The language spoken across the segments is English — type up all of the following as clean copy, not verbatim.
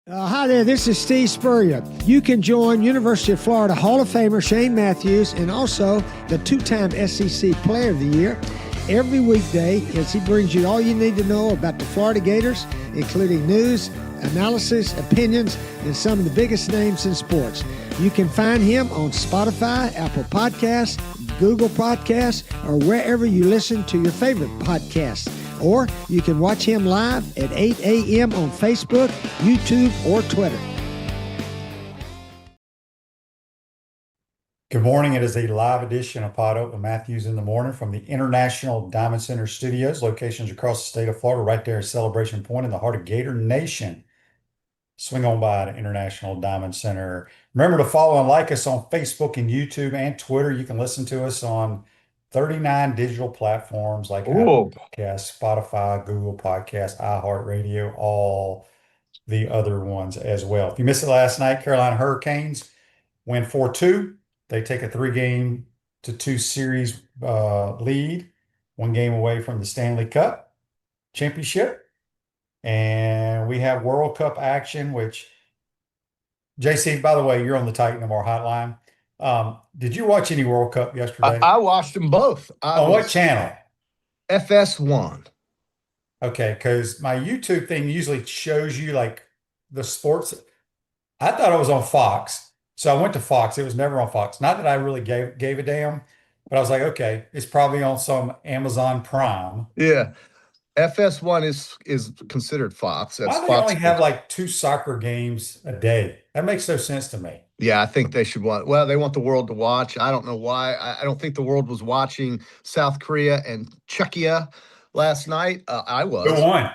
Hi there, this is Steve Spurrier. You can join University of Florida Hall of Famer Shane Matthews and also the two-time SEC Player of the Year every weekday as he brings you all you need to know about the Florida Gators, including news, analysis, opinions, and some of the biggest names in sports. You can find him on Spotify, Apple Podcasts, Google Podcasts, or wherever you listen to your favorite podcasts. Or you can watch him live at 8 a.m. on Facebook, YouTube, or Twitter. Good morning. It is a live edition of PodUp with Matthews in the Morning from the International Diamond Center Studios, locations across the state of Florida, right there at Celebration Point in the heart of Gator Nation. Swing on by to International Diamond Center. Remember to follow and like us on Facebook and YouTube and Twitter. You can listen to us on 39 digital platforms like Apple Podcasts, Spotify, Google Podcasts, iHeartRadio, all the other ones as well. If you missed it last night, Carolina Hurricanes win 4-2. They take a 3-2 series lead, one game away from the Stanley Cup championship. And we have World Cup action, which, JC, by the way, you're on the Titan No More hotline. Did you watch any World Cup yesterday? I watched them both. On what channel? FS1. Okay, because my YouTube thing usually shows you like the sports. I thought it was on Fox. So I went to Fox. It was never on Fox. Not that I really gave a damn, but I was like, okay, it's probably on some Amazon Prime. Yeah. FS1 is considered Fox. Why do they only have like 2 soccer games a day? That makes no sense to me. Yeah, I think they should want. Well, they want the world to watch. I don't know why. I don't think the world was watching South Korea and Czechia last night. I was. Who won?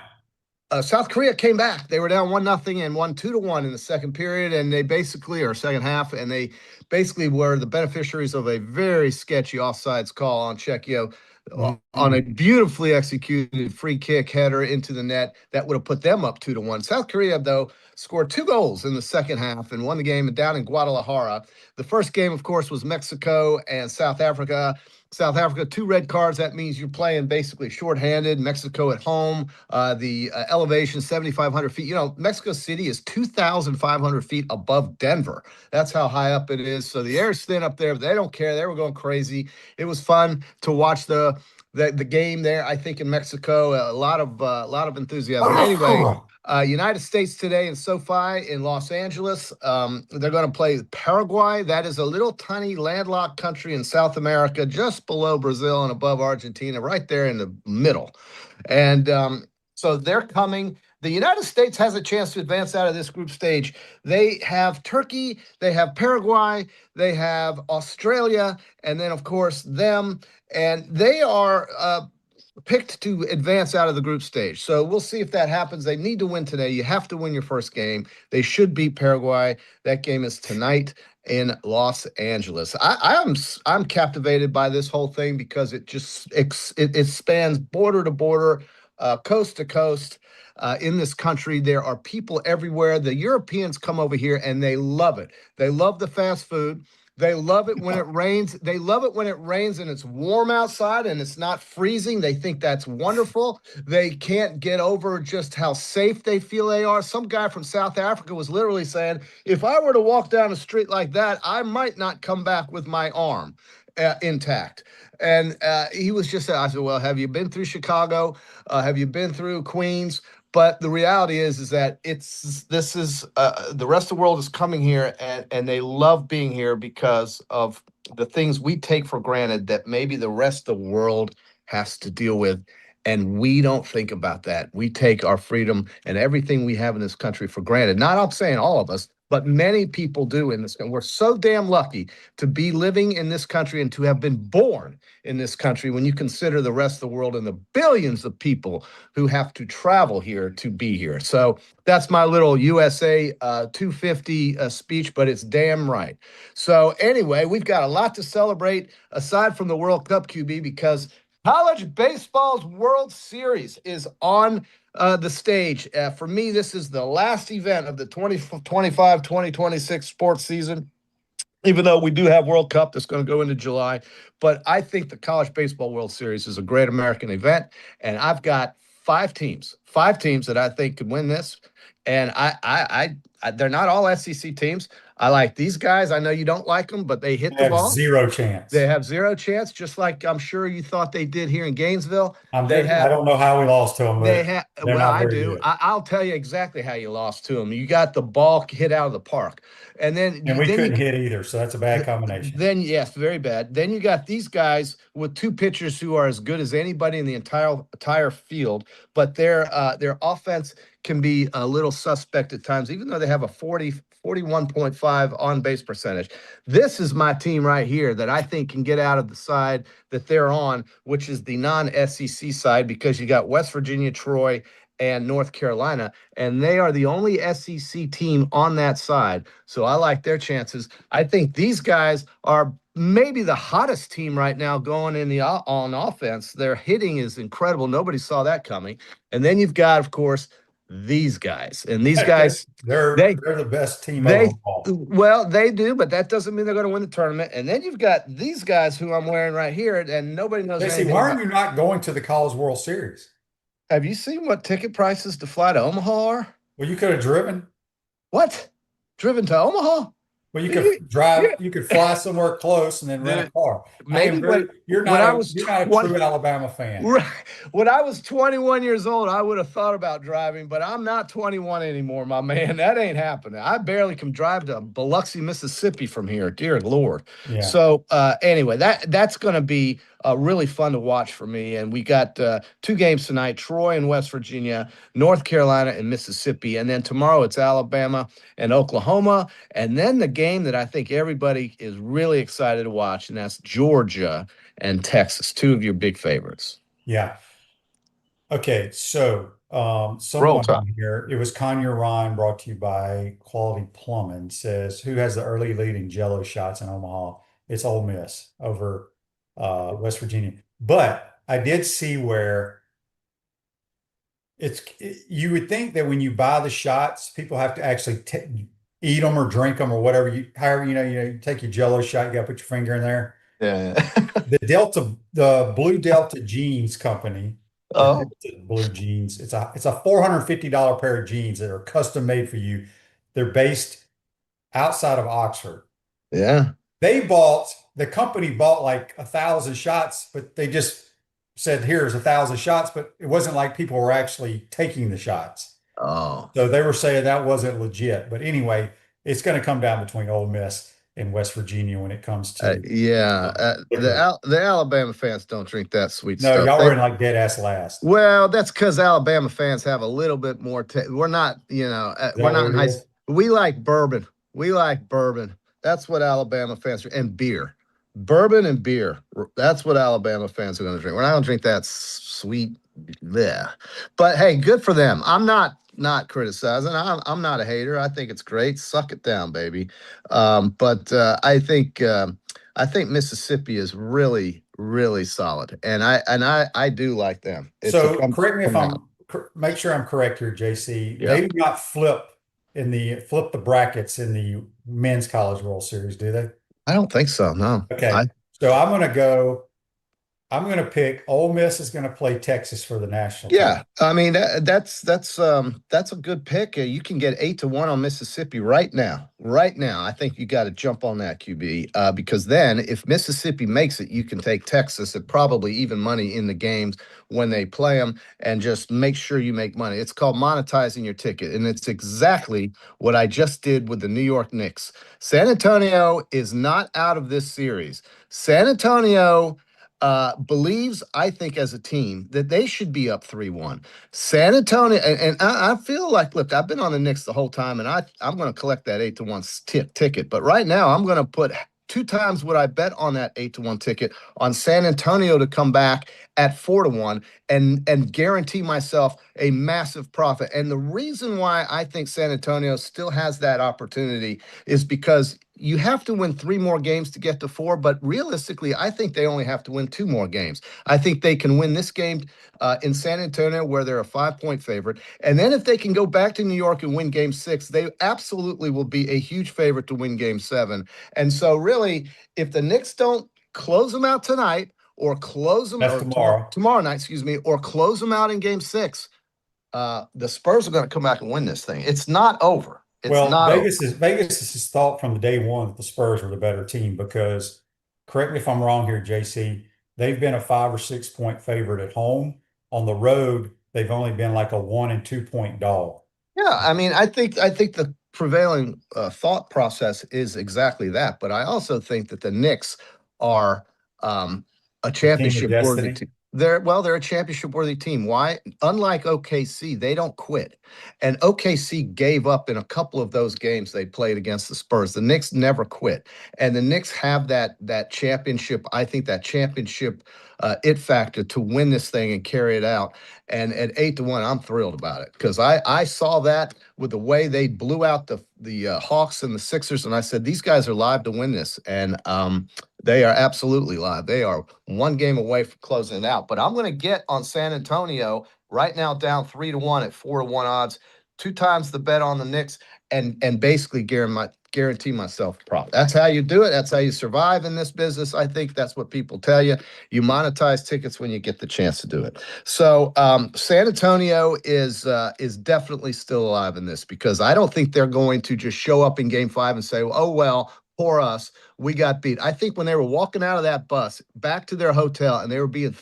South Korea came back. They were down 1-0 and won 2-1 in the second period, and they basically, or second half, and they basically were the beneficiaries of a very sketchy offsides call on Czechia. On a beautifully executed free kick header into the net that would have put them up 2-1. South Korea, though, scored 2 goals in the second half and won the game down in Guadalajara. The first game, of course, was Mexico and South Africa. South Africa, 2 red cards. That means you're playing basically shorthanded. Mexico at home. The elevation, 7,500 feet. You know, Mexico City is 2,500 feet above Denver. That's how high up it is. So the air's thin up there. But they don't care. They were going crazy. It was fun to watch the game there. I think in Mexico, a lot of enthusiasm. Anyway. United States today in SoFi in Los Angeles. They're going to play Paraguay. That is a little tiny landlocked country in South America, just below Brazil and above Argentina, right there in the middle. And so they're coming. The United States has a chance to advance out of this group stage. They have Turkey, they have Paraguay, they have Australia, and then, of course, them. And they are picked to advance out of the group stage. So we'll see if that happens. They need to win today. You have to win your first game. They should beat Paraguay. That game is tonight in Los Angeles. I'm captivated by this whole thing because it just it spans border to border, coast to coast. In this country, there are people everywhere. The Europeans come over here and they love it. They love the fast food. They love it when it rains. They love it when it rains and it's warm outside and it's not freezing. They think that's wonderful. They can't get over just how safe they feel they are. Some guy from South Africa was literally saying, if I were to walk down the street like that, I might not come back with my arm intact. And he was just, I said, well, have you been through Chicago? Have you been through Queens? But the reality is that the rest of the world is coming here and they love being here because of the things we take for granted that maybe the rest of the world has to deal with. And we don't think about that. We take our freedom and everything we have in this country for granted. Not, I'm saying all of us, but many people do in this country. We're so damn lucky to be living in this country and to have been born in this country when you consider the rest of the world and the billions of people who have to travel here to be here. So that's my little USA 250 speech, but it's damn right. So anyway, we've got a lot to celebrate aside from the World Cup, QB, because college baseball's World Series is on the stage. For me, this is the last event of the 2025-2026 sports season, even though we do have World Cup that's going to go into July. But I think the College Baseball World Series is a great American event, and I've got five teams that I think could win this. And they're not all SEC teams. I like these guys. I know you don't like them, but they hit They the have ball. zero chance. They have zero chance, just like I'm sure you thought they did here in Gainesville. I don't know how we lost to them, but they're Well, not I very do. good. I'll tell you exactly how you lost to them. You got the ball hit out of the park, and then And we then couldn't you, hit either, so that's a bad combination. then yes, very bad. Then you got these guys with two pitchers who are as good as anybody in the entire field, but their offense can be a little suspect at times, even though they have a 41.5 on base percentage. This is my team right here that I think can get out of the side that they're on, which is the non-SEC side, because you got West Virginia, Troy, and North Carolina, and they are the only SEC team on that side. So I like their chances. I think these guys are maybe the hottest team right now going in on offense. Their hitting is incredible. Nobody saw that coming. And then you've got, of course, these guys. And these guys, they're the best team overall. Well, they do, but that doesn't mean they're going to win the tournament. And then you've got these guys who I'm wearing right here, and nobody knows anything Why are you not going to the College World Series? Have you seen what ticket prices to fly to Omaha are? Well, you could have driven. What? Driven to Omaha? Well, you could drive. You could fly somewhere close and then rent a car. Maybe you're not a true Alabama fan. Right. When I was 21 years old, I would have thought about driving, but I'm not 21 anymore, my man. That ain't happening. I barely can drive to Biloxi, Mississippi from here. Dear Lord. Yeah. So anyway, that's going to be really fun to watch for me. And we got 2 games tonight: Troy and West Virginia, North Carolina and Mississippi, and then tomorrow it's Alabama and Oklahoma, and then the game that I think everybody is really excited to watch, and that's Georgia and Texas, 2 of your big favorites. Yeah. Okay, so someone on here, it was Kanye Ryan, brought to you by Quality Plumbing, says, who has the early lead in Jello shots in Omaha? It's Ole Miss over West Virginia. But I did see where you would think that when you buy the shots, people have to actually eat them or drink them or whatever. You take your Jello shot, you got to put your finger in there. Yeah. The Blue Delta Jeans Company. Blue jeans. It's a $450 pair of jeans that are custom made for you. They're based outside of Oxford. Yeah. The company bought like 1,000 shots, but they just said, here's 1,000 shots, but it wasn't like people were actually taking the shots. Oh. So they were saying that wasn't legit. But anyway, it's going to come down between Ole Miss and West Virginia when it comes to the Alabama fans don't drink that sweet stuff. No, y'all were in like dead ass last. Well, that's because Alabama fans have a little bit more. We're not, we're not in high school. We like bourbon. That's what Alabama fans drink, and beer, bourbon and beer. That's what Alabama fans are going to drink. We're not going to drink that sweet. Yeah, but hey, good for them. I'm not criticizing. I'm not a hater. I think it's great. Suck it down, baby. But I think Mississippi is really, really solid, and I do like them. So correct me if make sure I'm correct here, JC. Yep. They do not flip the brackets in the men's College World Series, do they? I don't think so. No. Okay. So I'm going to pick Ole Miss is going to play Texas for the national. Yeah, I mean that's a good pick. You can get 8-1 on Mississippi right now. Right now, I think you got to jump on that, QB, because then if Mississippi makes it, you can take Texas at probably even money in the games when they play them, and just make sure you make money. It's called monetizing your ticket, and it's exactly what I just did with the New York Knicks. San Antonio is not out of this series. San Antonio believes, I think, as a team that they should be up 3-1. San Antonio, and I feel like, look, I've been on the Knicks the whole time, and I'm going to collect that 8-1 ticket. But right now, I'm going to put 2 times what I bet on that 8-1 ticket on San Antonio to come back at 4-1 and guarantee myself a massive profit. And the reason why I think San Antonio still has that opportunity is because you have to win 3 more games to get to 4, but realistically, I think they only have to win 2 more games. I think they can win this game in San Antonio, where they're a 5-point favorite. And then if they can go back to New York and win game 6, they absolutely will be a huge favorite to win game 7. And so really, if the Knicks don't close them out tonight, or close them tomorrow night, or close them out in game 6, the Spurs are going to come back and win this thing. It's not over. It's Well, not over. Vegas has thought from the day one that the Spurs were the better team because, correct me if I'm wrong here, JC, they've been a 5 or 6 point favorite at home. On the road, they've only been like a 1 and 2 point dog. Yeah, I mean, I think the prevailing thought process is exactly that. But I also think that the Knicks are a championship worthy destiny. team. They're a championship worthy team. Why? Unlike OKC, they don't quit. And OKC gave up in a couple of those games they played against the Spurs. The Knicks never quit. And the Knicks have that championship, I think that championship it factor to win this thing and carry it out. And at 8-1, I'm thrilled about it because I saw that with the way they blew out the Hawks and the Sixers, and I said these guys are live to win this, and they are absolutely live. They are one game away from closing it out. But I'm going to get on San Antonio right now, down 3-1 at 4-1 odds, 2 times the bet on the Knicks, and basically guarantee myself a profit. That's how you do it. That's how you survive in this business. I think that's what people tell you. You monetize tickets when you get the chance to do it. So San Antonio is definitely still alive in this because I don't think they're going to just show up in Game 5 and say, "Oh well, poor us, we got beat." I think when they were walking out of that bus back to their hotel and they were being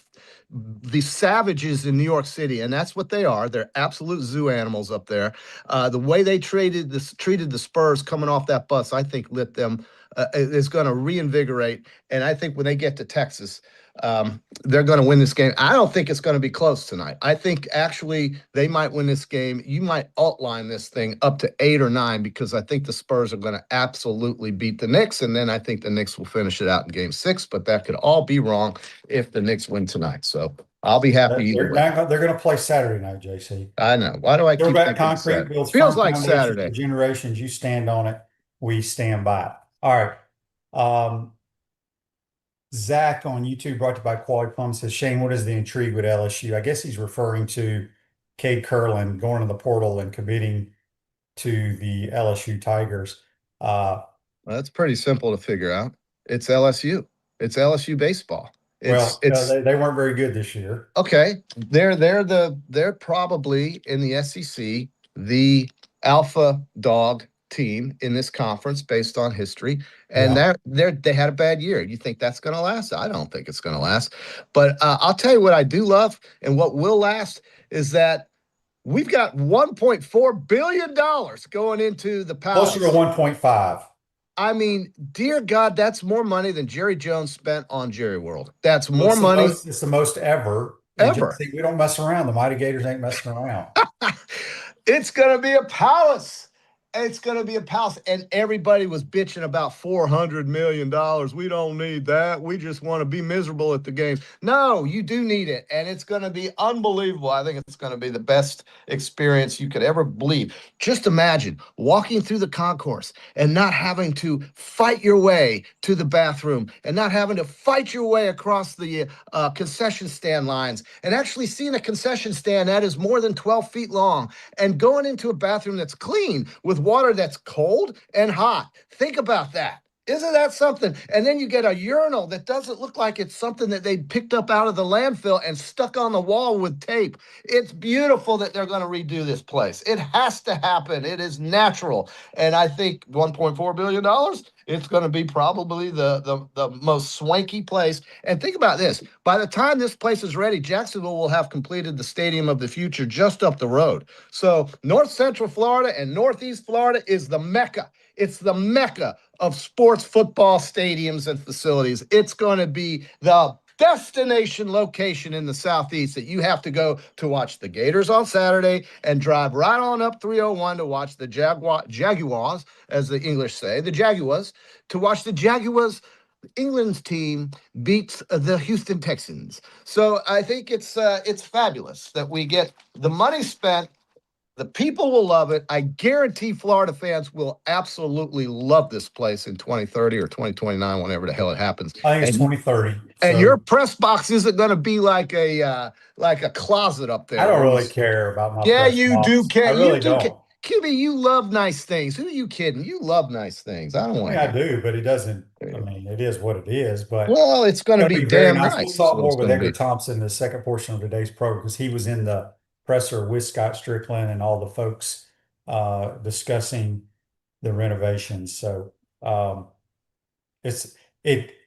the savages in New York City, and that's what they are. They're absolute zoo animals up there. The way they treated the Spurs coming off that bus, I think lit them is going to reinvigorate. And I think when they get to Texas, they're going to win this game. I don't think it's going to be close tonight. I think actually they might win this game. You might outline this thing up to 8 or 9 because I think the Spurs are going to absolutely beat the Knicks, and then I think the Knicks will finish it out in Game 6. But that could all be wrong if the Knicks win tonight. So I'll be happy either way. They're going to play Saturday night, JC. I know. Why do I keep Throwback thinking concrete Saturday? builds Feels firm like foundation Saturday. for generations. You stand on it. We stand by it. All right. Zach on YouTube, brought to you by Quality Plum, says, Shane, what is the intrigue with LSU? I guess he's referring to Cade Curlin going to the portal and committing to the LSU Tigers. Well, that's pretty simple to figure out. It's LSU. It's LSU baseball. They weren't very good this year. Okay, they're probably in the SEC the alpha dog team in this conference based on history, and they had a bad year. You think that's going to last? I don't think it's going to last. But I'll tell you what I do love, and what will last is that we've got $1.4 billion going into the Palace. Closer to 1.5. I mean, dear God, that's more money than Jerry Jones spent on Jerry World. That's more money. It's the most ever. Ever. We don't mess around. The Mighty Gators ain't messing around. It's going to be a palace. It's going to be a palace. And everybody was bitching about $400 million. We don't need that. We just want to be miserable at the games. No, you do need it. And it's going to be unbelievable. I think it's going to be the best experience you could ever believe. Just imagine walking through the concourse and not having to fight your way to the bathroom and not having to fight your way across the concession stand lines and actually seeing a concession stand that is more than 12 feet long and going into a bathroom that's clean with water that's cold and hot. Think about that. Isn't that something? And then you get a urinal that doesn't look like it's something that they picked up out of the landfill and stuck on the wall with tape. It's beautiful that they're going to redo this place. It has to happen. It is natural. And I think $1.4 billion, it's going to be probably the most swanky place. And think about this. By the time this place is ready, Jacksonville will have completed the Stadium of the Future just up the road. So North Central Florida and Northeast Florida is the Mecca. It's the Mecca of sports football stadiums and facilities. It's going to be the destination location in the Southeast that you have to go to watch the Gators on Saturday and drive right on up 301 to watch the Jaguars, as the English say, the Jaguars, to watch the Jaguars, England's team, beats the Houston Texans. So I think it's fabulous that we get the money spent. The people will love it. I guarantee Florida fans will absolutely love this place in 2030 or 2029, whenever the hell it happens. I think it's 2030. And your press box isn't going to be like a closet up there. I don't really care about my Yeah, press you box. do care. I really don't. Kimmy, you love nice things. Who are you kidding? You love nice things. I don't want I do, but it doesn't. I mean, it is what it is. But well, it's going to be damn nice. We'll talk more with Edgar Thompson in the second portion of today's program because he was in the presser with Scott Strickland and all the folks discussing the renovations. So a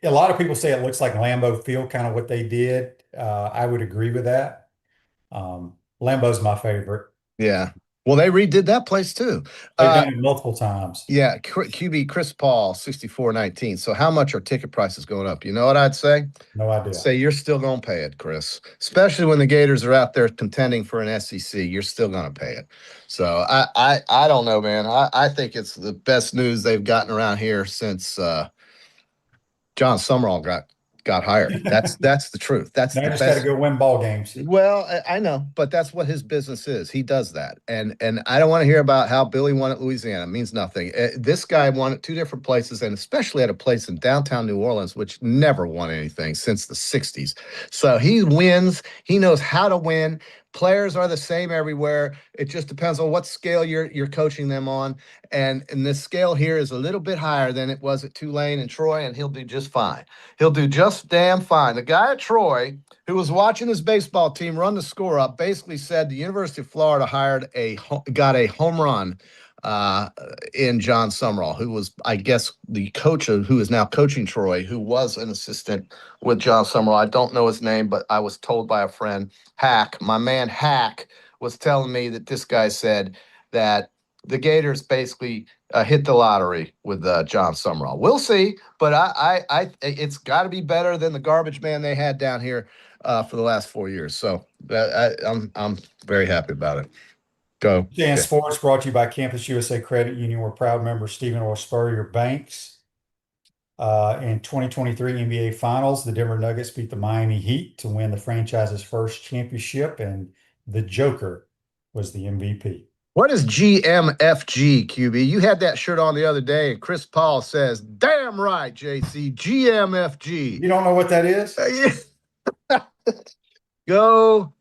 lot of people say it looks like Lambeau Field, kind of what they did. I would agree with that. Lambeau's my favorite. Yeah. Well, they redid that place too. They've done it multiple times. Yeah, QB Chris Paul, 64.19. So how much are ticket prices going up? You know what I'd say? No idea. Say you're still going to pay it, Chris. Especially when the Gators are out there contending for an SEC, you're still going to pay it. So I don't know, man. I think it's the best news they've gotten around here since John Summerall got hired. That's the truth. That's Now the I just best. got to go win ball games. Well, I know, but that's what his business is. He does that, and I don't want to hear about how Billy won at Louisiana. It means nothing. This guy won at two different places, and especially at a place in downtown New Orleans, which never won anything since the '60s. So he wins. He knows how to win. Players are the same everywhere. It just depends on what scale you're coaching them on, and this scale here is a little bit higher than it was at Tulane and Troy, and he'll do just fine. He'll do just damn fine. The guy at Troy, who was watching his baseball team run the score up, basically said the University of Florida got a home run in John Summerall, who was, I guess, the coach who is now coaching Troy, who was an assistant with John Summerall. I don't know his name, but I was told by a friend, Hack, my man Hack, was telling me that this guy said that the Gators basically hit the lottery with John Summerall. We'll see, but I it's got to be better than the garbage man they had down here for the last 4 years. So I'm very happy about it. Go. JN Sports brought to you by Campus USA Credit Union. We're proud members Stephen or Spurrier Banks. In 2023 NBA Finals, the Denver Nuggets beat the Miami Heat to win the franchise's first championship, and the Joker was the MVP. What is GMFG, QB? You had that shirt on the other day, and Chris Paul says, "Damn right, JC, GMFG." You don't know what that is? Go,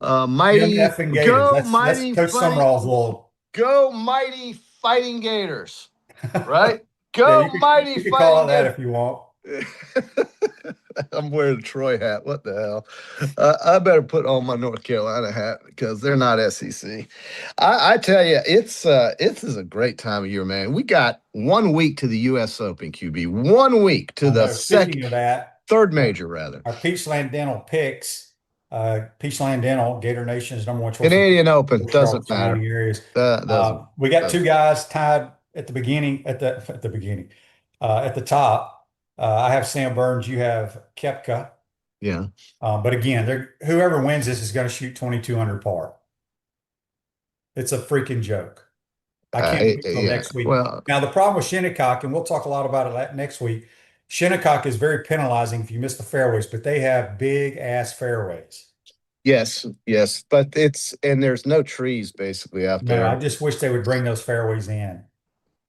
mighty, effing Gators. go, That's mighty, Coach Summerall's little. go, mighty fighting Gators, right? Go, Yeah, mighty you can fighting call it that Gators. if you want. I'm wearing a Troy hat. What the hell? I better put on my North Carolina hat because they're not SEC. I tell you, it's a great time of year, man. We got 1 week to the U.S. Open, QB. 1 week to the Speaking of that, third major, rather. our Peachland Dental picks. Peachland Dental, Gator Nation's number one choice. Canadian Open doesn't matter. Areas. Doesn't. We got two guys tied at the beginning. At the top. I have Sam Burns. You have Koepka. Yeah. But again, whoever wins this is going to shoot 22 under par. It's a freaking joke. I can't wait until next week. Well, now, the problem with Shinnecock, and we'll talk a lot about it next week, Shinnecock is very penalizing if you miss the fairways, but they have big-ass fairways. yes. But there's no trees basically out there. No, I just wish they would bring those fairways in.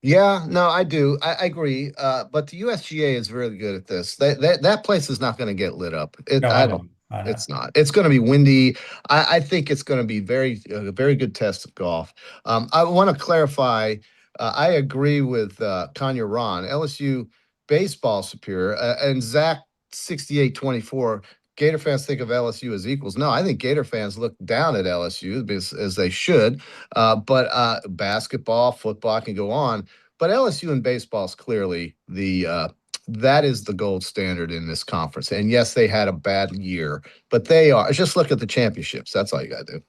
Yeah, no, I do. I agree. But the USGA is really good at this. That place is not going to get lit up. No, I know. It's not. It's going to be windy. I think it's going to be a very good test of golf. I want to clarify. I agree with Kanye Ron, LSU baseball superior, and Zach 6824. Gator fans think of LSU as equals. No, I think Gator fans look down at LSU as they should. But basketball, football, I can go on. But LSU and baseball is clearly that is the gold standard in this conference. And yes, they had a bad year, but they are. Just look at the championships. That's all you got to do.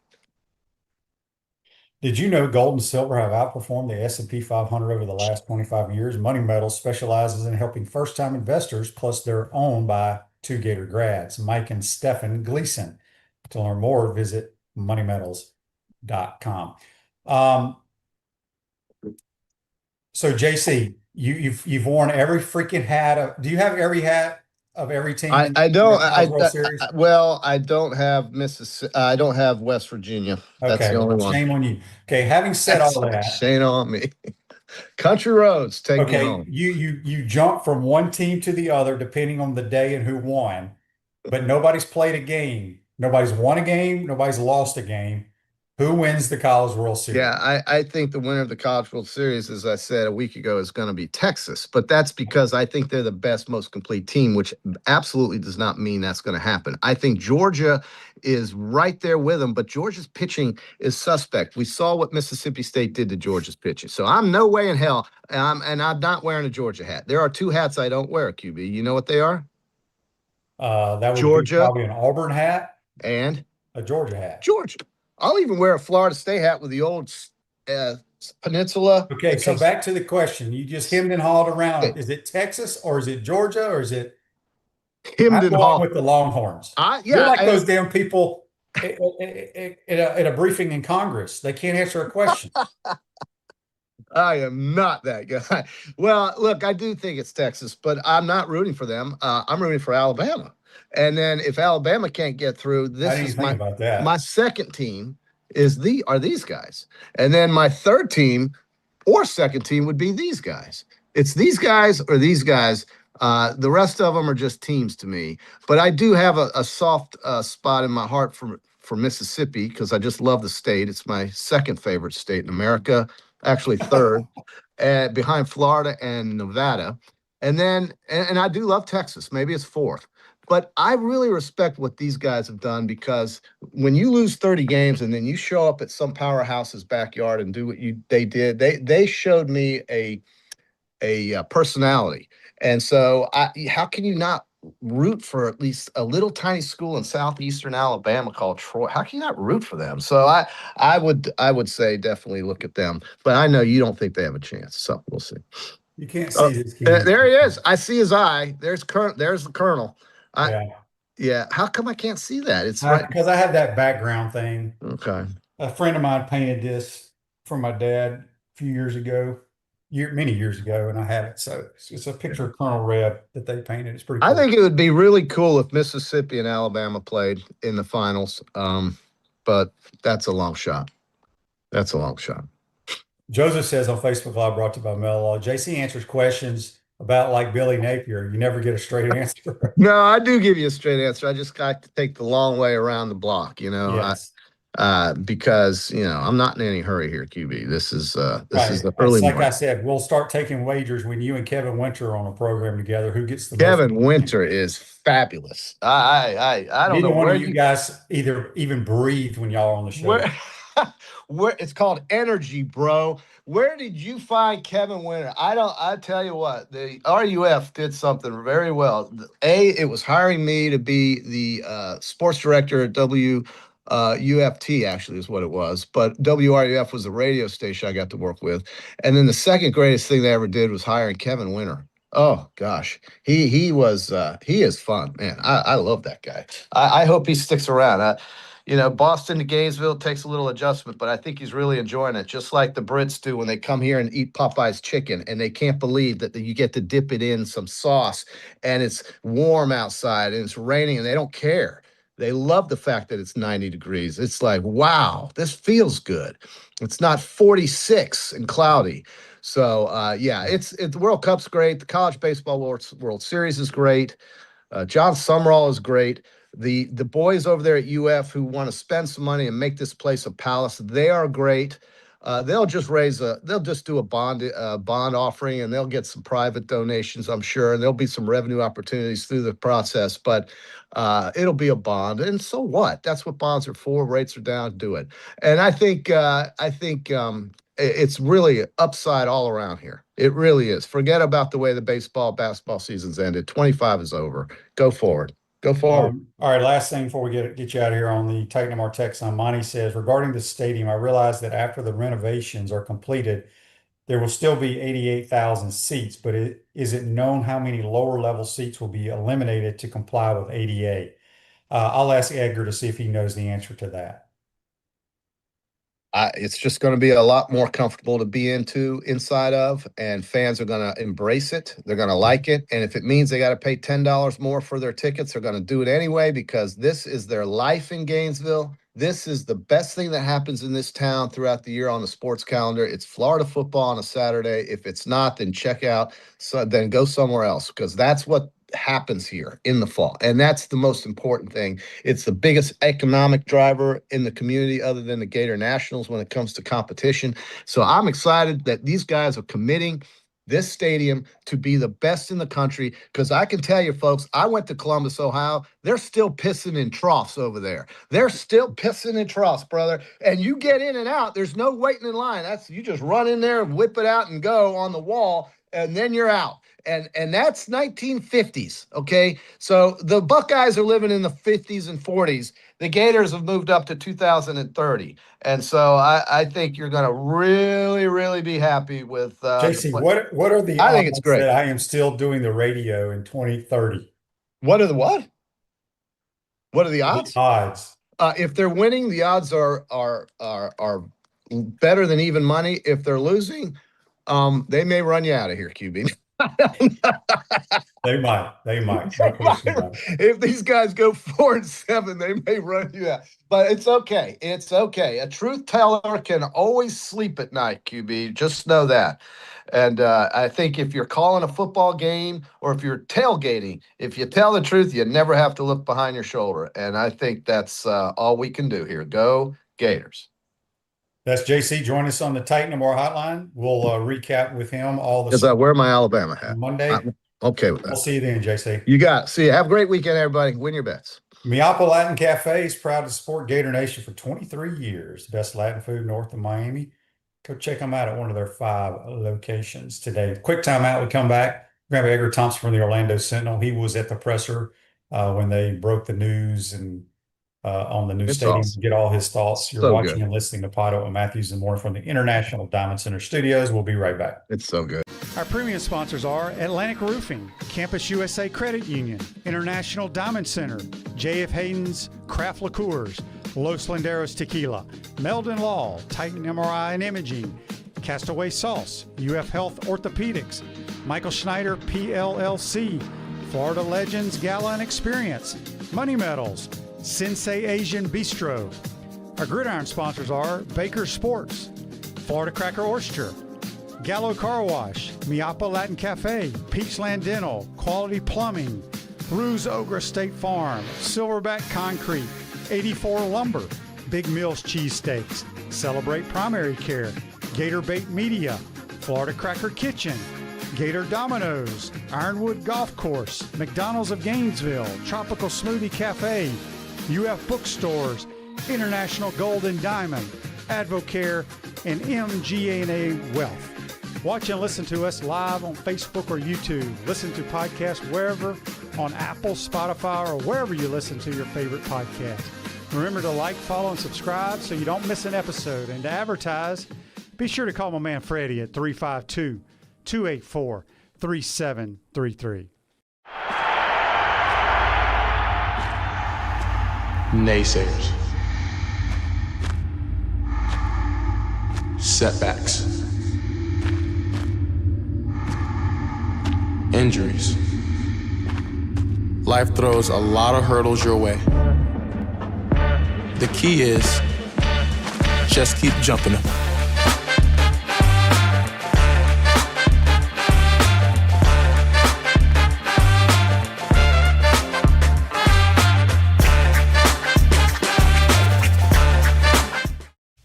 Did you know gold and silver have outperformed the S&P 500 over the last 25 years? Money Metals specializes in helping first-time investors, plus they're owned by two Gator grads, Mike and Stephen Gleason. To learn more, visit moneymetals.com. So JC, you've worn every freaking hat. Do you have every hat of every team? I don't. Well, I don't have Mississippi. I don't have West Virginia. That's okay, the only one. Shame on you. Okay, having said all that, shame on me. Country roads take me home. You jump from one team to the other depending on the day and who won, but nobody's played a game. Nobody's won a game. Nobody's lost a game. Who wins the College World Series? Yeah, I think the winner of the College World Series, as I said a week ago, is going to be Texas. But that's because I think they're the best, most complete team, which absolutely does not mean that's going to happen. I think Georgia is right there with them, but Georgia's pitching is suspect. We saw what Mississippi State did to Georgia's pitching. So I'm no way in hell, and I'm not wearing a Georgia hat. There are two hats I don't wear, QB. You know what they are? That would be Georgia probably an Auburn hat, and a Georgia hat. Georgia. I'll even wear a Florida State hat with the old peninsula. Okay, so back to the question. You just hemmed and hawed around. Is it Texas or is it Georgia or is it hemmed and hawed with the Longhorns? Yeah, you're like those damn people at a briefing in Congress. They can't answer a question. I am not that guy. Well, look, I do think it's Texas, but I'm not rooting for them. I'm rooting for Alabama. And then if Alabama can't get through, this is my second team are these guys. And then my third team or second team would be these guys. It's these guys or these guys. The rest of them are just teams to me. But I do have a soft spot in my heart for Mississippi because I just love the state. It's my second favorite state in America, actually third, behind Florida and Nevada. And then, and I do love Texas. Maybe it's fourth. But I really respect what these guys have done because when you lose 30 games and then you show up at some powerhouse's backyard and do what they did, they showed me a personality. And so how can you not root for at least a little tiny school in southeastern Alabama called Troy? How can you not root for them? So I would say definitely look at them. But I know you don't think they have a chance. So we'll see. You can't see this. There he is. I see his eye. There's the Colonel. Yeah. How come I can't see that? It's right because I have that background thing. Okay. A friend of mine painted this for my dad a few years ago, many years ago, and I have it. So it's a picture of Colonel Reb that they painted. It's pretty cool. I think it would be really cool if Mississippi and Alabama played in the finals. But that's a long shot. Joseph says on Facebook Live, brought to you by Mel, JC answers questions about like Billy Napier. You never get a straight answer. No, I do give you a straight answer. I just got to take the long way around the block, Yes. Because I'm not in any hurry here, QB. This is the early like morning. I said, we'll start taking wagers when you and Kevin Winter are on a program together. Who gets the Kevin Winter is fabulous. I don't know where you guys even breathe when y'all are on the show. Where it's called energy, bro. Where did you find Kevin Winter? I tell you what, the RUF did something very well. It was hiring me to be the sports director at UFT, actually is what it was. But WRUF was the radio station I got to work with. And then the second greatest thing they ever did was hiring Kevin Winter. Oh gosh, he is fun, man. I love that guy. I hope he sticks around. Boston to Gainesville takes a little adjustment, but I think he's really enjoying it, just like the Brits do when they come here and eat Popeye's chicken, and they can't believe that you get to dip it in some sauce, and it's warm outside, and it's raining, and they don't care. They love the fact that it's 90 degrees. It's like, wow, this feels good. It's not 46 and cloudy. So, it's the World Cup's great. The College Baseball World Series is great. John Summerall is great. The boys over there at UF who want to spend some money and make this place a palace, they are great. They'll just do a bond offering, and they'll get some private donations, I'm sure, and there'll be some revenue opportunities through the process. But it'll be a bond, and so what? That's what bonds are for. Rates are down, do it. And I think it's really upside all around here. It really is. Forget about the way the basketball season's ended. 25 is over. Go forward. Go forward. All right, last thing before we get you out of here on the Titan MR text on Monty says, regarding the stadium, I realize that after the renovations are completed, there will still be 88,000 seats, but is it known how many lower level seats will be eliminated to comply with ADA? I'll ask Edgar to see if he knows the answer to that. It's just going to be a lot more comfortable to be inside of, and fans are going to embrace it. They're going to like it. And if it means they got to pay $10 more for their tickets, they're going to do it anyway, because this is their life in Gainesville. This is the best thing that happens in this town throughout the year on the sports calendar. It's Florida football on a Saturday. If it's not, then check out. So then go somewhere else, because that's what happens here in the fall. And that's the most important thing. It's the biggest economic driver in the community other than the Gator Nationals when it comes to competition. So I'm excited that these guys are committing this stadium to be the best in the country, because I can tell you, folks, I went to Columbus, Ohio. They're still pissing in troughs over there. They're still pissing in troughs, brother. And you get in and out. There's no waiting in line. You just run in there, whip it out, and go on the wall, and then you're out. And that's 1950s, okay? So the Buckeyes are living in the 50s and 40s. The Gators have moved up to 2030. And so I think you're going to really, really be happy with JC, what are the I think it's odds great. that I am still doing the radio in 2030? What are the what? What are the odds? The odds. If they're winning, the odds are better than even money. If they're losing, they may run you out of here, QB. They might. No question about it. If these guys go 4-7, they may run you out. But it's okay. It's okay. A truth teller can always sleep at night, QB. Just know that. And I think if you're calling a football game or if you're tailgating, if you tell the truth, you never have to look behind your shoulder. And I think that's all we can do here. Go Gators. That's JC. Join us on the Titan and More hotline. We'll recap with him all the Because I wear my Alabama hat. Monday. I'm okay with that. We'll see you then, JC. You got it. See you. Have a great weekend, everybody. Win your bets. Miapa Latin Cafe is proud to support Gator Nation for 23 years. The best Latin food north of Miami. Go check them out at one of their 5 locations today. Quick timeout. We come back. We're going to have Edgar Thompson from the Orlando Sentinel. He was at the presser when they broke the news and on the new stadium. Awesome. Get all his thoughts. You're So watching good. and listening to PodUp and Matthews and more from the International Diamond Center Studios. We'll be right back. It's so good. Our premium sponsors are Atlantic Roofing, Campus USA Credit Union, International Diamond Center, J.F. Hayden's Craft Liqueurs, Los Landeros Tequila, Meldon Law, Titan MRI and Imaging, Castaway Sauce, UF Health Orthopedics, Michael Schneider PLLC, Florida Legends Gala and Experience, Money Metals, Sensei Asian Bistro. Our gridiron sponsors are Baker Sports, Florida Cracker Oyster, Gallo Car Wash, Miapa Latin Cafe, Peachland Dental, Quality Plumbing, Ruse Ogre State Farm, Silverback Concrete, 84 Lumber, Big Mills Cheesesteaks, Celebrate Primary Care, Gator Bait Media, Florida Cracker Kitchen, Gator Dominoes, Ironwood Golf Course, McDonald's of Gainesville, Tropical Smoothie Cafe, UF Bookstores, International Gold and Diamond, Advocare, and MGA Wealth. Watch and listen to us live on Facebook or YouTube. Listen to podcasts wherever, on Apple, Spotify, or wherever you listen to your favorite podcast. Remember to like, follow, and subscribe so you don't miss an episode. And to advertise, be sure to call my man Freddie at 352-284-3733. Naysayers, setbacks, injuries. Life throws a lot of hurdles your way. The key is just keep jumping them.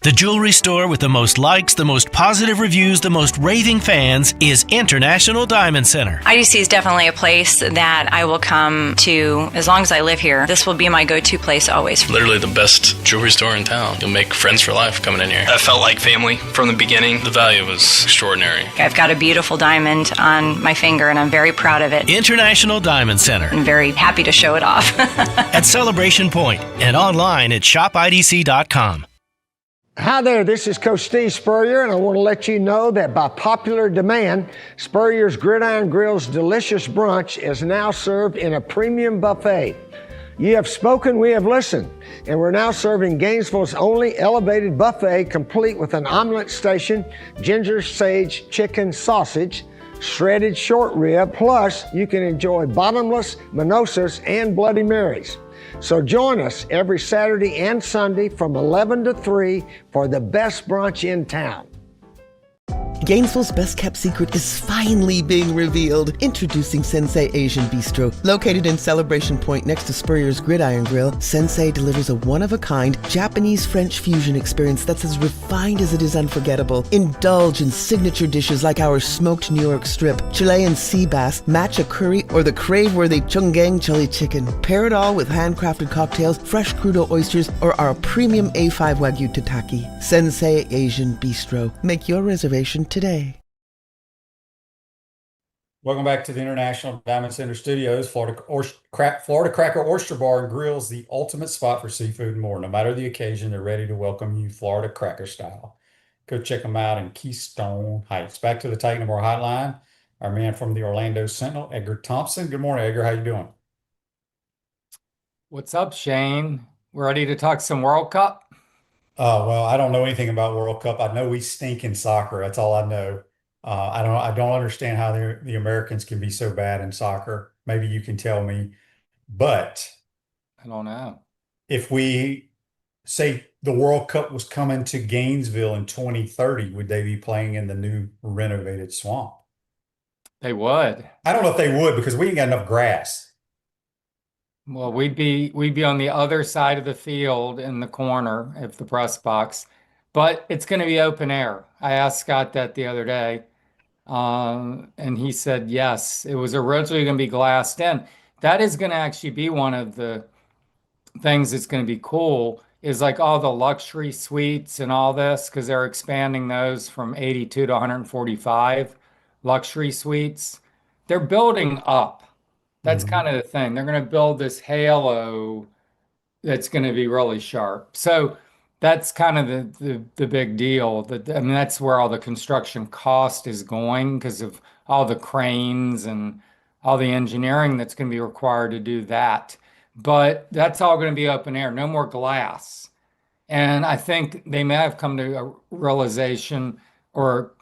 The jewelry store with the most likes, the most positive reviews, the most raving fans is International Diamond Center. IDC is definitely a place that I will come to as long as I live here. This will be my go-to place always. Literally the best jewelry store in town. You'll make friends for life coming in here. I felt like family from the beginning. The value was extraordinary. I've got a beautiful diamond on my finger and I'm very proud of it. International Diamond Center. I'm very happy to show it off. At Celebration Point and online at shopidc.com. Hi there, this is Coach Steve Spurrier, and I want to let you know that by popular demand, Spurrier's Gridiron Grill's delicious brunch is now served in a premium buffet. You have spoken, we have listened, and we're now serving Gainesville's only elevated buffet complete with an omelet station, ginger sage chicken sausage, shredded short rib, plus you can enjoy bottomless mimosas and Bloody Marys. So join us every Saturday and Sunday from 11 to 3 for the best brunch in town. Gainesville's best-kept secret is finally being revealed. Introducing Sensei Asian Bistro. Located in Celebration Point next to Spurrier's Gridiron Grill, Sensei delivers a one-of-a-kind Japanese-French fusion experience that's as refined as it is unforgettable. Indulge in signature dishes like our smoked New York strip, Chilean sea bass, matcha curry, or the crave-worthy Chunggang chili chicken. Pair it all with handcrafted cocktails, fresh crudo oysters, or our premium A5 Wagyu tataki. Sensei Asian Bistro. Make your reservation today. Welcome back to the International Diamond Center Studios. Florida Cracker Oyster Bar and Grill's the ultimate spot for seafood and more. No matter the occasion, they're ready to welcome you Florida Cracker style. Go check them out in Keystone Heights. Back to the Titan More Hotline. Our man from the Orlando Sentinel, Edgar Thompson. Good morning, Edgar. How you doing? What's up, Shane? We're ready to talk some World Cup? Well, I don't know anything about World Cup. I know we stink in soccer. That's all I know. I don't understand how the Americans can be so bad in soccer. Maybe you can tell me. But I don't know. if we say the World Cup was coming to Gainesville in 2030, would they be playing in the new renovated Swamp? They would. I don't know if they would because we ain't got enough grass. Well, we'd be on the other side of the field in the corner of the press box, but it's going to be open air. I asked Scott that the other day, and he said yes. It was originally going to be glassed in. That is going to actually be one of the things that's going to be cool. Is like all the luxury suites and all this because they're expanding those from 82 to 145 luxury suites. They're building up. That's kind of the thing. They're going to build this halo that's going to be really sharp. So that's kind of the big deal. I mean, that's where all the construction cost is going because of all the cranes and all the engineering that's going to be required to do that. But that's all going to be open air, no more glass. And I think they may have come to a realization or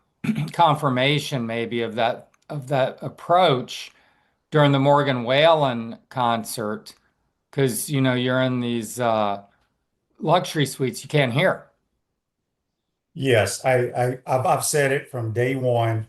confirmation maybe of that approach during the Morgan Wallen concert, because you're in these luxury suites, you can't hear. Yes, I've said it from day one,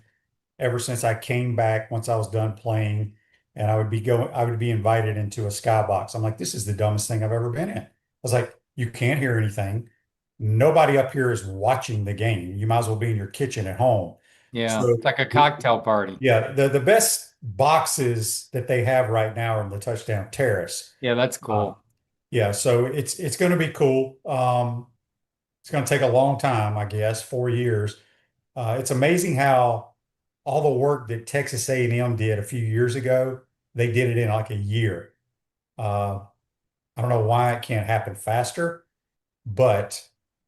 ever since I came back, once I was done playing, and I would be invited into a skybox. I'm like, this is the dumbest thing I've ever been in. I was like, you can't hear anything. Nobody up here is watching the game. You might as well be in your kitchen at home. Yeah, So it's like a cocktail party. yeah, the best boxes that they have right now are in the touchdown terrace. Yeah, that's cool. Yeah, so it's going to be cool. It's going to take a long time, I guess, 4 years. It's amazing how all the work that Texas A&M did a few years ago, they did it in like a year. I don't know why it can't happen faster, but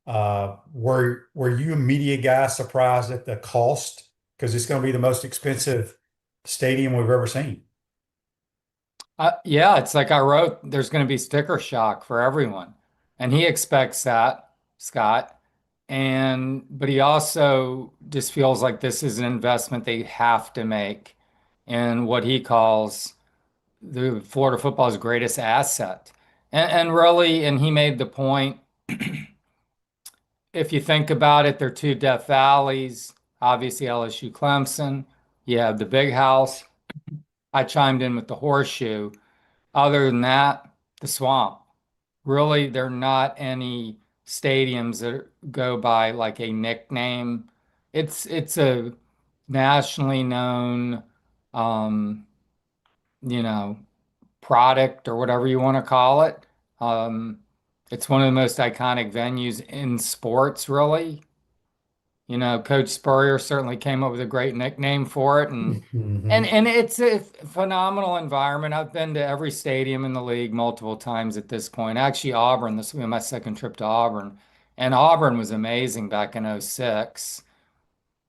were you a media guy surprised at the cost? Because it's going to be the most expensive stadium we've ever seen. Yeah, it's like I wrote, there's going to be sticker shock for everyone. And he expects that, Scott. But he also just feels like this is an investment they have to make in what he calls the Florida football's greatest asset. And really, and he made the point, if you think about it, they're two Death Valleys, obviously LSU Clemson. You have the big house. I chimed in with the horseshoe. Other than that, the Swamp. Really, there are not any stadiums that go by like a nickname. It's a nationally known, you know, product or whatever you want to call it. It's one of the most iconic venues in sports, really. Coach Spurrier certainly came up with a great nickname for it, and it's a phenomenal environment. I've been to every stadium in the league multiple times at this point. Actually, Auburn, this will be my second trip to Auburn, and Auburn was amazing back in '06.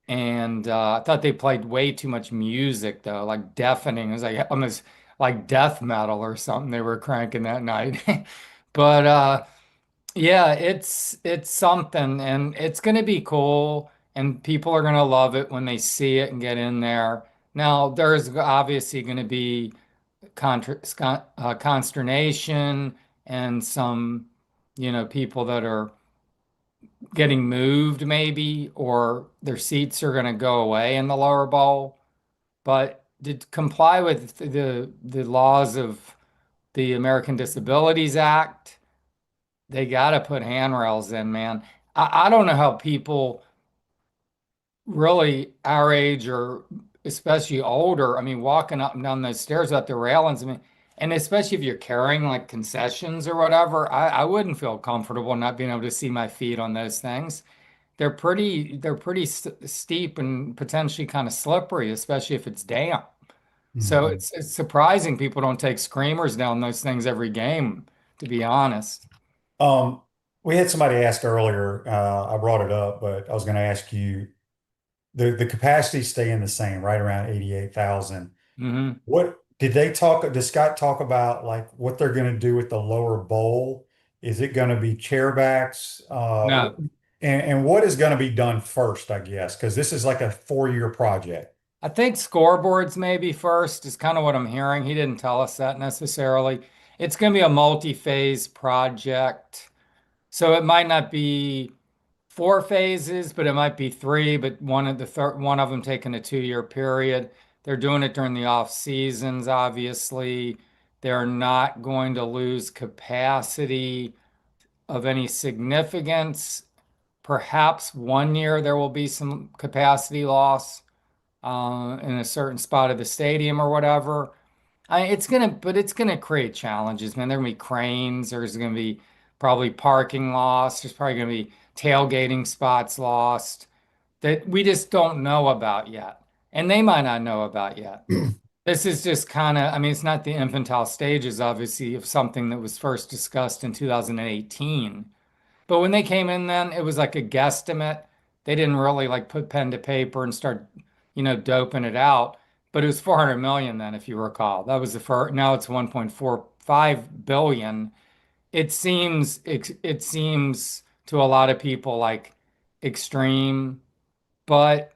And I thought they played way too much music, though, like deafening. It was like almost like death metal or something they were cranking that night. But yeah, it's something, and it's going to be cool, and people are going to love it when they see it and get in there. Now, there's obviously going to be consternation and some, people that are getting moved maybe, or their seats are going to go away in the lower bowl. But to comply with the laws of the American Disabilities Act, they got to put handrails in, man. I don't know how people really our age or especially older, I mean, walking up and down those stairs up the railings, I mean, and especially if you're carrying like concessions or whatever, I wouldn't feel comfortable not being able to see my feet on those things. They're pretty steep and potentially kind of slippery, especially if it's damp. So Mhm. it's surprising people don't take screamers down those things every game, to be honest. Um, we had somebody ask earlier, I brought it up, but I was going to ask you, the capacity staying the same, right around 88,000. Hmm. What did Scott talk about like what they're going to do with the lower bowl? Is it going to be chairbacks? No, And what is going to be done first, I guess, because this is like a 4-year project. I think scoreboards maybe first is kind of what I'm hearing. He didn't tell us that necessarily. It's going to be a multi-phase project. So it might not be 4 phases, but it might be three, but one of them taking a 2-year period. They're doing it during the off seasons, obviously. They're not going to lose capacity of any significance. Perhaps one year there will be some capacity loss in a certain spot of the stadium or whatever. But it's gonna create challenges, man. There are gonna be cranes. There's gonna be probably parking loss. There's probably gonna be tailgating spots lost that we just don't know about yet, and they might not know about yet. This is just kind of, I mean, it's not the infantile stages, obviously, of something that was first discussed in 2018. But when they came in then, it was like a guesstimate. They didn't really like put pen to paper and start, doping it out. But it was 400 million then, if you recall. That was the first, now it's 1.45 billion. It seems to a lot of people like extreme, but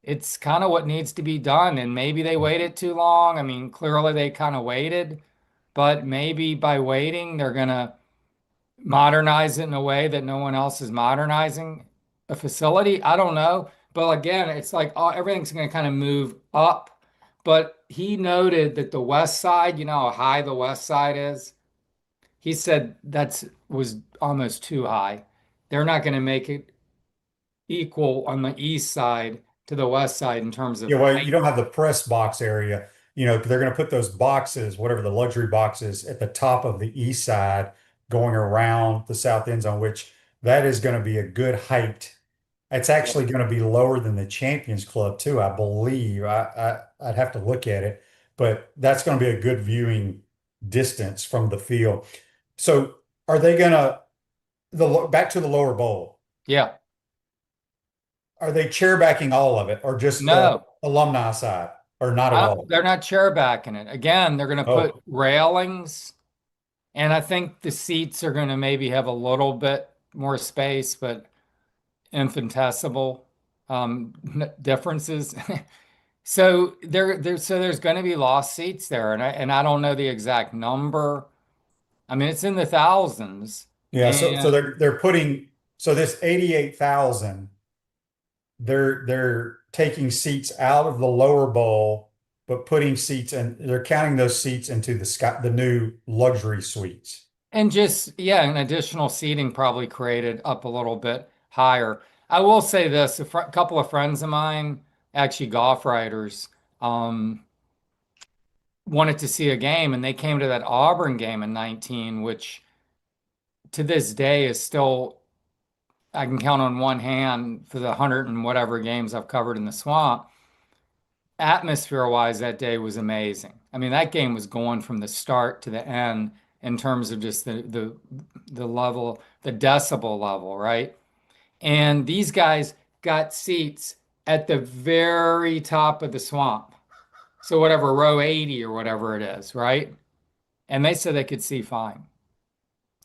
it's kind of what needs to be done. And maybe they waited too long. I mean, clearly they kind of waited, but maybe by waiting, they're gonna modernize it in a way that no one else is modernizing a facility. I don't know. But again, it's like everything's going to kind of move up. But he noted that the west side, you know how high the west side is? He said that's was almost too high. They're not going to make it equal on the east side to the west side in terms of Yeah, well, height. you don't have the press box area. They're going to put those boxes, whatever the luxury boxes, at the top of the east side, going around the south end zone, which that is going to be a good height. It's actually going to be lower than the Champions Club too, I believe. I'd have to look at it, but that's going to be a good viewing distance from the field. So, are they going to back to the lower bowl? Yeah. Are they chair backing all of it, or just the No. alumni side, or not at all? They're not chair backing it. Again, they're going to put Oh, railings, and I think the seats are going to maybe have a little bit more space, but infinitesimal differences. So there's going to be lost seats there, and I don't know the exact number. I mean, it's in the thousands, yeah. So and they're putting this 88,000. They're taking seats out of the lower bowl, but putting seats and they're counting those seats into the new luxury suites. and just yeah, an additional seating probably created up a little bit higher. I will say this: a couple of friends of mine, actually golf writers, um, wanted to see a game, and they came to that Auburn game in 19, which to this day is still, I can count on one hand for the 100 and whatever games I've covered in the swamp. Atmosphere wise, that day was amazing. I mean, that game was going from the start to the end in terms of just the level, the decibel level, right? And these guys got seats at the very top of the swamp. So whatever, row 80 or whatever it is, right? And they said they could see fine.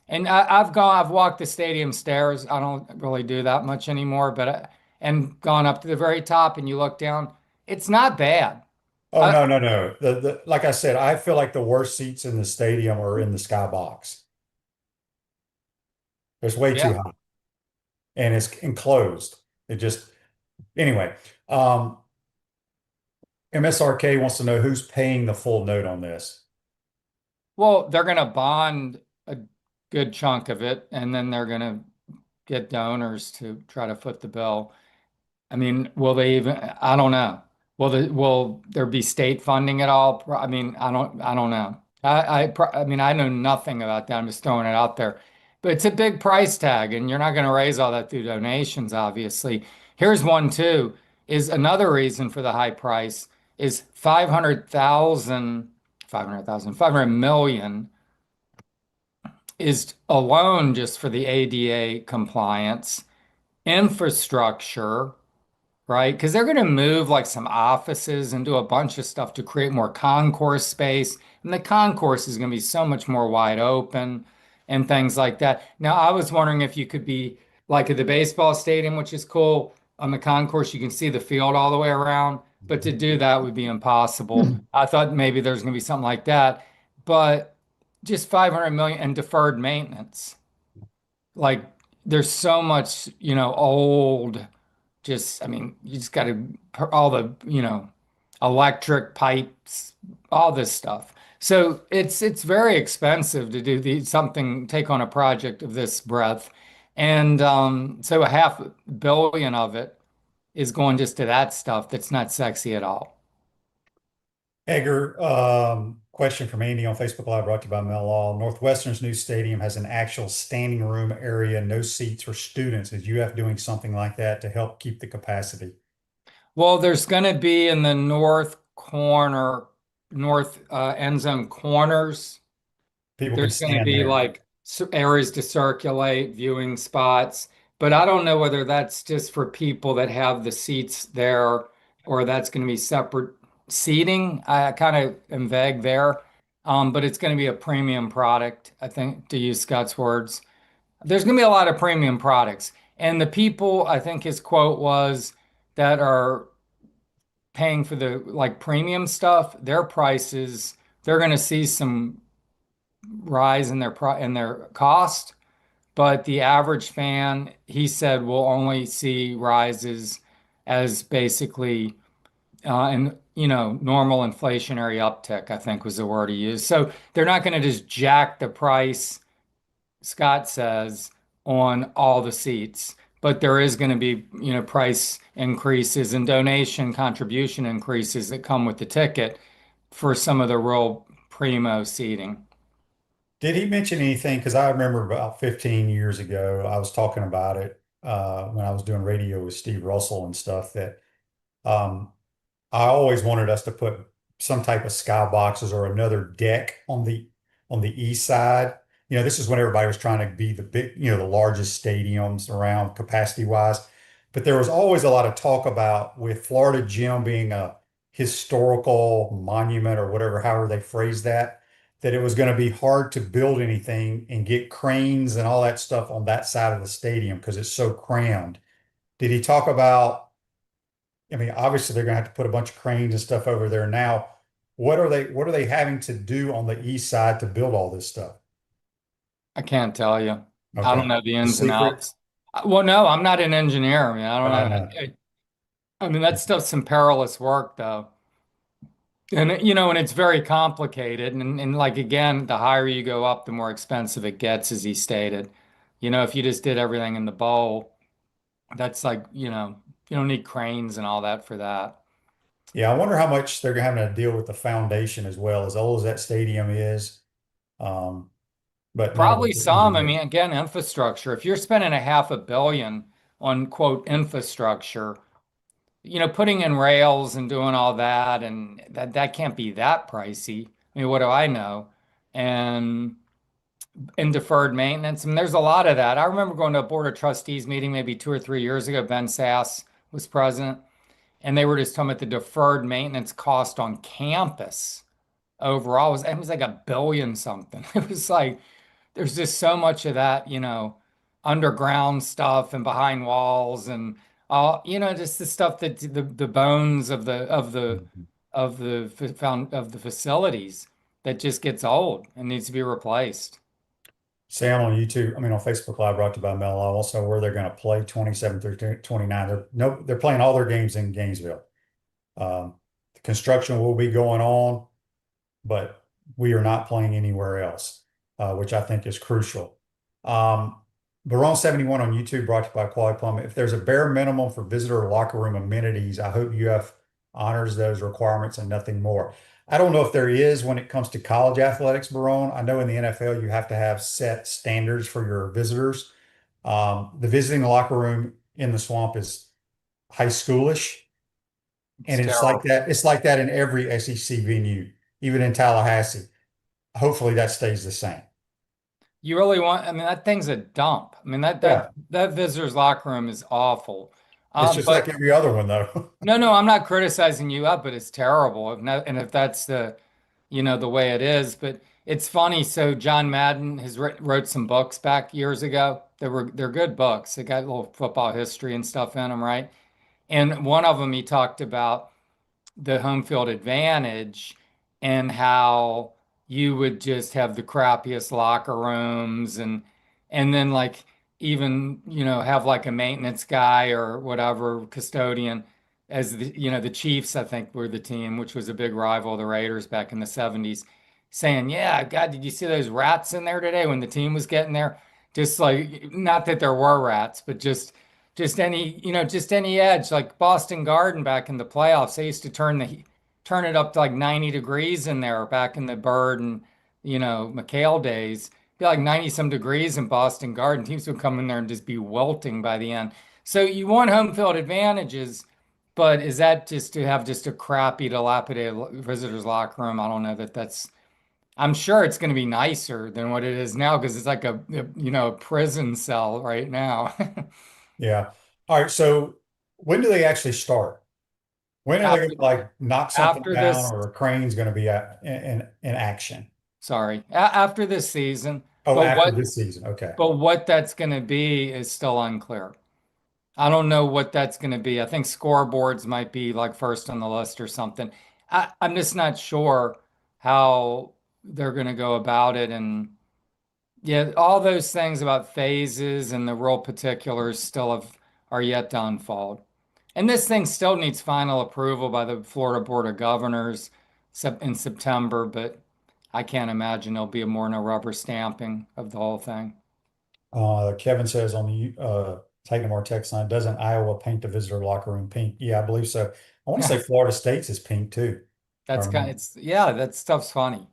And I've walked the stadium stairs. I don't really do that much anymore, and gone up to the very top and you look down, it's not bad. Oh, I, no, no, no. Like I said, I feel like the worst seats in the stadium are in the skybox. There's way too yeah, high. and it's enclosed. It just anyway. Um, MSRK wants to know who's paying the full note on this. Well, they're going to bond a good chunk of it, and then they're going to get donors to try to foot the bill. I mean, will they even? I don't know. Will there be state funding at all? I mean, I don't know. I mean, I know nothing about that. I'm just throwing it out there. But it's a big price tag, and you're not going to raise all that through donations, obviously. Here's one too, is another reason for the high price is 500 million is alone just for the ADA compliance, infrastructure, right? Because they're going to move like some offices and do a bunch of stuff to create more concourse space. And the concourse is going to be so much more wide open and things like that. Now, I was wondering if you could be like at the baseball stadium, which is cool. On the concourse, you can see the field all the way around. But to do that would be impossible. I thought maybe there's going to be something like that. But just 500 million and deferred maintenance. Like there's so much, old just, I mean, you just got to all the, electric pipes, all this stuff. So it's very expensive to do take on a project of this breadth. And so a $500 million of it is going just to that stuff that's not sexy at all. Edgar, question from Andy on Facebook Live brought to you by Mel Law. Northwestern's new stadium has an actual standing room area, no seats for students. Is UF doing something like that to help keep the capacity? Well, there's going to be in the north end zone corners. People can There's going to stand be there. like areas to circulate, viewing spots, but I don't know whether that's just for people that have the seats there or that's going to be separate seating. I kind of am vague there, but it's going to be a premium product, I think, to use Scott's words. There's going to be a lot of premium products. And the people, I think his quote was, that are paying for the like premium stuff, their prices, they're going to see some rise in their cost, but the average fan, he said, will only see rises as basically in normal inflationary uptick, I think was the word he used. So they're not going to just jack the price, Scott says, on all the seats, but there is going to be price increases and donation contribution increases that come with the ticket for some of the real primo seating. Did he mention anything? Because I remember about 15 years ago, I was talking about it when I was doing radio with Steve Russell and stuff, that um, I always wanted us to put some type of skyboxes or another deck on the east side. This is when everybody was trying to be the big, the largest stadiums around capacity wise. But there was always a lot of talk about with Florida Gym being a historical monument or whatever, however they phrase that it was going to be hard to build anything and get cranes and all that stuff on that side of the stadium because it's so crammed. Did he talk about, I mean, obviously they're going to have to put a bunch of cranes and stuff over there now. What are they having to do on the east side to build all this stuff? I can't tell you. Okay. I don't know the ins and Secret? outs. Well, no, I'm not an engineer. I mean, I don't know. I mean, that stuff's some perilous work, though. And and it's very complicated. And like again, the higher you go up, the more expensive it gets, as he stated. If you just did everything in the bowl, that's like, you don't need cranes and all that for that. Yeah, I wonder how much they're having to deal with the foundation as well, as old as that stadium is. But Probably some. I mean, again, infrastructure. If you're spending $500 million on quote infrastructure, putting in rails and doing all that, and that can't be that pricey. I mean, what do I know? And in deferred maintenance, I mean, there's a lot of that. I remember going to a board of trustees meeting maybe 2 or 3 years ago. Ben Sass was president, and they were just talking about the deferred maintenance cost on campus overall. It was like $1 billion something. It was like there's just so much of that, underground stuff and behind walls and just the stuff that the bones of the facilities that just gets old and needs to be replaced. Sam on YouTube, I mean on Facebook Live brought to you by Mel, also where they're going to play 27 through 29. They're playing all their games in Gainesville. The construction will be going on, but we are not playing anywhere else, which I think is crucial. Baron 71 on YouTube brought to you by Quality Plumbing. If there's a bare minimum for visitor locker room amenities, I hope UF honors those requirements and nothing more. I don't know if there is when it comes to college athletics, Baron. I know in the NFL you have to have set standards for your visitors. The visiting locker room in the Swamp is high schoolish, and it's like that. It's like that in every SEC venue, even in Tallahassee. Hopefully that stays the same. You really want, I mean, that thing's a dump. I mean, that visitor's locker room is awful. It's just like every other one, though. No, I'm not criticizing you up, but it's terrible. And if that's the, the way it is, but it's funny. So John Madden has wrote some books back years ago. They're good books. They got a little football history and stuff in them, right? And one of them he talked about the home field advantage and how you would just have the crappiest locker rooms and then like even have like a maintenance guy or whatever custodian as the Chiefs, I think, were the team, which was a big rival of the Raiders back in the 70s, saying, yeah, God, did you see those rats in there today when the team was getting there? Just like, not that there were rats, but just any edge, like Boston Garden back in the playoffs. They used to turn it up to like 90 degrees in there back in the Bird and McHale days. Be like 90 some degrees in Boston Garden. Teams would come in there and just be welting by the end. So you want home field advantages, but is that just to have just a crappy, dilapidated visitors locker room? I don't know that's. I'm sure it's going to be nicer than what it is now because it's like a prison cell right now. Yeah. All right. So when do they actually start? When are they going to like knock something down, or a crane's going to be in action? Sorry, after this season. Oh, after this season. Okay. But what that's going to be is still unclear. I don't know what that's going to be. I think scoreboards might be like first on the list or something. I'm just not sure how they're going to go about it. And yeah, all those things about phases and the real particulars are yet to unfold. And this thing still needs final approval by the Florida Board of Governors in September, but I can't imagine there'll be more than a rubber stamping of the whole thing. Kevin says on the taking more text line, doesn't Iowa paint the visitor locker room pink? Yeah, I believe so. I want to say Florida State's is pink too. That stuff's funny.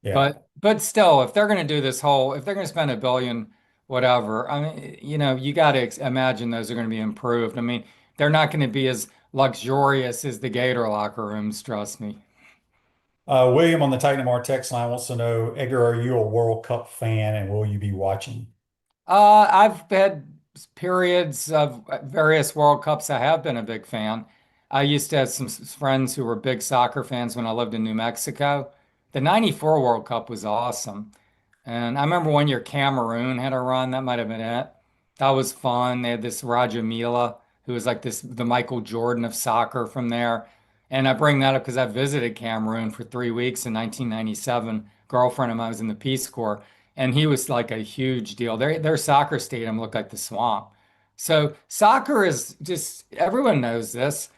Yeah. But still, if they're going to do if they're going to spend $1 billion, whatever, I mean, you got to imagine those are going to be improved. I mean, they're not going to be as luxurious as the Gator locker rooms, trust me. William on the Titan More text line wants to know, Edgar, are you a World Cup fan and will you be watching? I've had periods of various World Cups. I have been a big fan. I used to have some friends who were big soccer fans when I lived in New Mexico. The 94 World Cup was awesome. And I remember one year Cameroon had a run. That might have been it. That was fun. They had this Raja Mila, who was like the Michael Jordan of soccer from there. And I bring that up because I visited Cameroon for 3 weeks in 1997. Girlfriend of mine was in the Peace Corps, and he was like a huge deal. Their soccer stadium looked like the Swamp. So soccer is just, everyone knows this.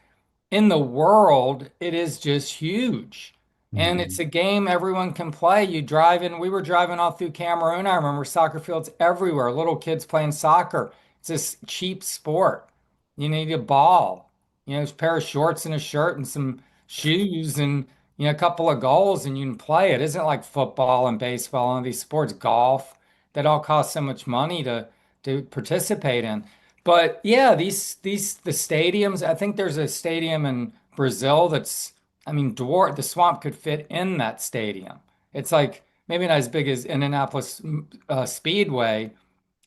In the world, it is just huge. And it's a game everyone can play. We were driving all through Cameroon. I remember soccer fields everywhere, little kids playing soccer. It's this cheap sport. You need a ball, a pair of shorts and a shirt and some shoes and, a couple of goals and you can play. It isn't like football and baseball and these sports, golf, that all cost so much money to participate in. But yeah, the stadiums, I think there's a stadium in Brazil that's, the Swamp could fit in that stadium. It's like maybe not as big as Indianapolis Speedway,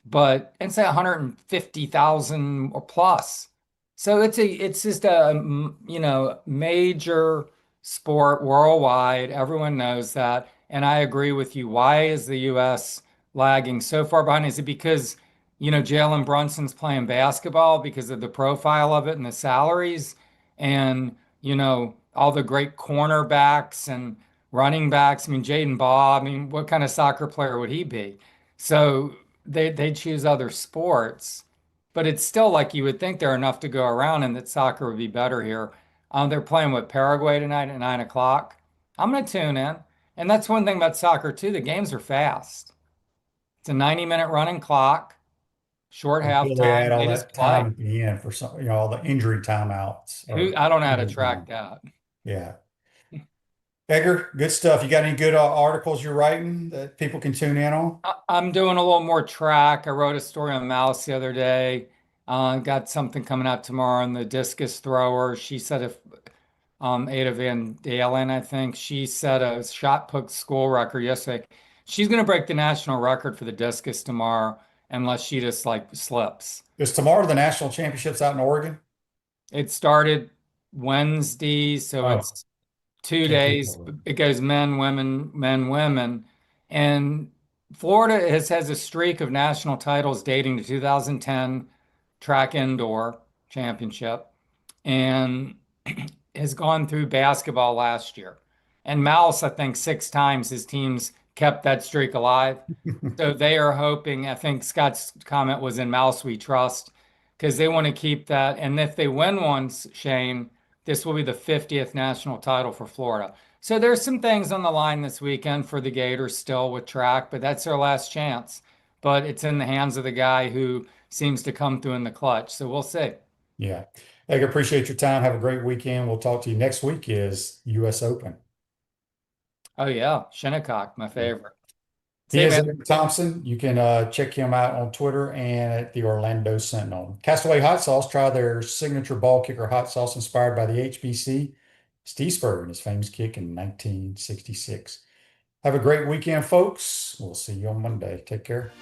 but it's like 150,000 or plus. So it's just a major sport worldwide. Everyone knows that, and I agree with you. Why is the U.S. lagging so far behind? Is it because Jalen Brunson's playing basketball because of the profile of it and the salaries, and all the great cornerbacks and running backs? Jaden Baugh, what kind of soccer player would he be? So they choose other sports, but it's still like you would think there are enough to go around and that soccer would be better here. They're playing with Paraguay tonight at 9 o'clock. I'm going to tune in. And that's one thing about soccer too. The games are fast. It's a 90-minute running clock, short Until they add halftime. all They just that play. time at the end for some, all the injury timeouts. I don't know how to track that. Yeah. Edgar, good stuff. You got any good articles you're writing that people can tune in on? I'm doing a little more track. I wrote a story on Mouse the other day. Got something coming out tomorrow on the discus thrower. She said if Ada Van Dalen, I think, she set a shot put school record yesterday. She's going to break the national record for the discus tomorrow unless she just like slips. Is tomorrow the national championships out in Oregon? It started Wednesday, so it's 2 days. It goes men, women, men, women. And Florida has a streak of national titles dating to 2010 track indoor championship and has gone through basketball last year. And Mouse, I think 6 times his teams kept that streak alive. So they are hoping, I think Scott's comment was in Mouse we trust, because they want to keep that. And if they win once, Shane, this will be the 50th national title for Florida. So there's some things on the line this weekend for the Gators still with track, but that's their last chance. But it's in the hands of the guy who seems to come through in the clutch. So we'll see. Yeah. Edgar, appreciate your time. Have a great weekend. We'll talk to you next week is US Open. Oh, yeah. Shinnecock, my favorite. He is Edgar Thompson. You can check him out on Twitter and at the Orlando Sentinel. Castaway Hot Sauce, try their signature ball kicker hot sauce inspired by the HBC. Steve Spurrier and his famous kick in 1966. Have a great weekend, folks. We'll see you on Monday. Take care.